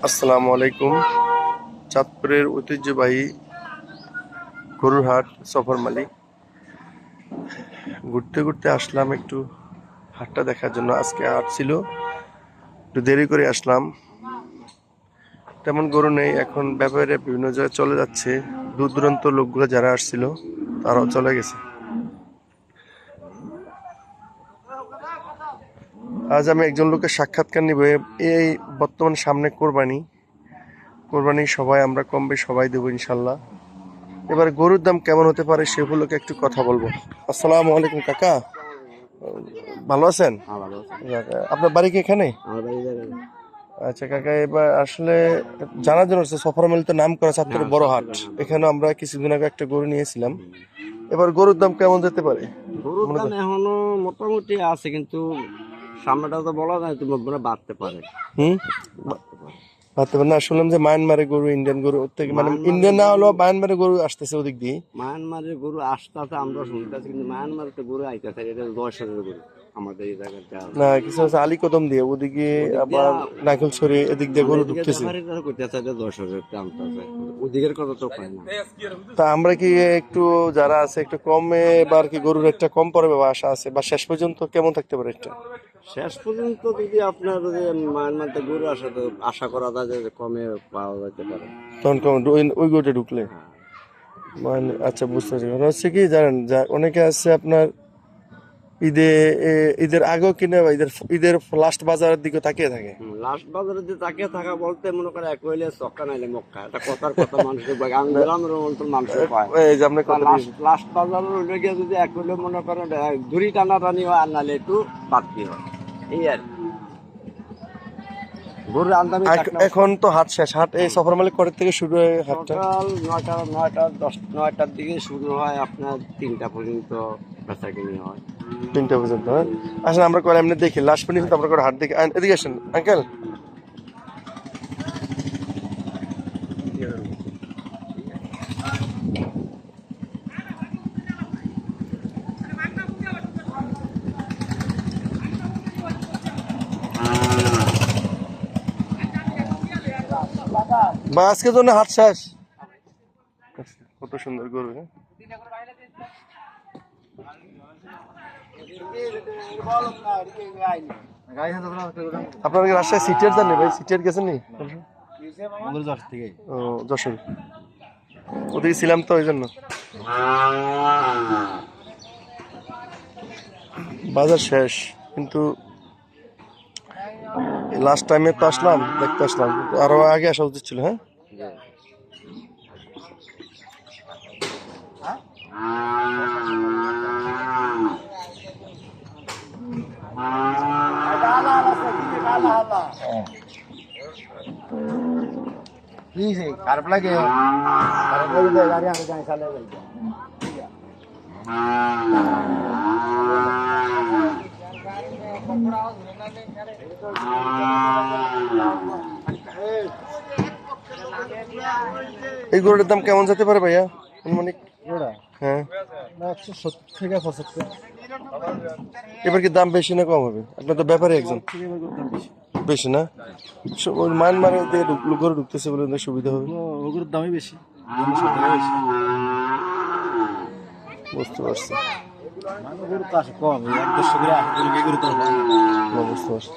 আসসালামু আলাইকুম। চাঁদপুরের ঐতিহ্যবাহী গরুর হাট সফর মালিক ঘুরতে ঘুরতে আসলাম একটু হাটটা দেখার জন্য। আজকে হাট ছিল, একটু দেরি করে আসলাম। তেমন গরু নেই এখন, ব্যাপারে বিভিন্ন জায়গায় চলে যাচ্ছে। দূর দূরান্ত লোকগুলো যারা আসছিল তারাও চলে গেছে। আজ আমি একজন লোকের সাক্ষাৎকার নিব। এই বর্তমান সামনে কোরবানি সবাই আমরা কম বেশি সবাই দেবো ইনশাল্লাহ। এবার গরুর দাম কেমন হতে পারে সেগুলোকে একটু কথা বলবো। আসসালামু আলাইকুম কাকা, ভালো আছেন? আপনার বাড়ি কি এখানে? আচ্ছা কাকা, এবার আসলে জানার জন্য সফর মিলতে নাম করা চাঁদপুরের বড় হাট, এখানে আমরা কিছুদিন আগে একটা গরু নিয়েছিলাম। এবার গরুর দাম কেমন যেতে পারে? গরুর দাম এখনো মোটামুটি আছে, কিন্তু সামনেটা তো বলা যায়, তুমি বাড়তে পারে। ভাবতে পারেন না, শুনলাম যে মায়ানমারে গরু, ইন্ডিয়ান গরু ওর থেকে, মানে ইন্ডিয়ান না হলেও মায়ানমারে গরু আসতেছে ওদিক দিয়ে। মায়ানমারের গরু আসতে আমরা শুনতেছি, কিন্তু মায়ানমারে তো গরু আইতেছে, এটা 10,000 গরু আমাদের এই জায়গাটা না, কিছু আছে আলী কদম দিয়ে ওদিকে, আবার নাইকলছড়ি এদিক দিয়ে গরু ঢুকতেছে। 10,000 টানতেছে, ওদিকের কথা তো পায় না। তা আমরা কি একটু যারা আছে একটু কমে, এবার কি গরুর রেটটা কম পড়বে বা আশা আছে, বা শেষ পর্যন্ত কেমন থাকতে পারে একটা? শেষ পর্যন্ত যদি আপনার মায়ানমারতে গরু আসে তো আশা করা যায় যে কমে পাওয়া যেতে পারে। তখন কম ওই গরুটা ঢুকলে মানে, আচ্ছা বুঝতে পারছি। মানে হচ্ছে কি জানেন, যা অনেকে আছে আপনার ঈদের আগেও কিনে, বা ঈদের লাস্ট বাজারের দিকে তাকিয়ে থাকে। লাস্ট বাজারে যে তাকিয়ে থাকা বলতে মনে করে এক হইলে চক্কা নাইলে মক্কা, এটা কথার কথা। মানুষের গ্রামের অঞ্চল মানুষের পায়। এই যে আপনি কথা লাস্ট বাজারের হইলে গিয়ে যদি এক হইলে মনে করেন দড়ি টানাটানি হয়, আর নাহলে একটু বাড়তি হয়, এই আর কি। গরুর আমদানি এখন তো হাট শেষ। হাট এই সফর মালিক কটার থেকে শুরু হয় হাটটা? সকাল 9টার দিকে শুরু হয়, আপনার 3টা পর্যন্ত বেচা কিনি হয়। 3টা পর্যন্ত। হ্যাঁ, আসলে আমরা করে এমনি দেখি লাস্ট পর্যন্ত আমরা করে হাট দেখি। এদিকে আসেন আঙ্কেল। বা আজকের জন্য হাট শেষ। কত সুন্দর গরু। হ্যাঁ, আপনার কি রাজশাহী সিটিয়ার জানি ভাই? সিটিয়ার গেছেন নি? ও যশোর, ওদিকে ছিলাম তো ওই জন্য। বাজার শেষ, কিন্তু লাস্ট টাইমে তো আসলাম, দেখতে আসলাম, আরো আগে আসা উচিত ছিল। হ্যাঁ, খারাপ লাগে, গাড়ি আমি যাই চালে যাই। এই গরুটার দাম কেমন যেতে পারে ভাইয়া অনুমানিক? হ্যাঁ, 170 থেকে 75। এবার কি দাম বেশি না কম হবে? আপনার তো ব্যাপারে একজন, বেশি না? ওই মায়ানমারে গরু ঢুকতেছে বলে সুবিধা হবে। ওগুলোর দামই বেশি। বুঝতে পারছি, গরু তো আসে কম, 1-1.5 করে আসে, গরু তো বুঝতে পারছি।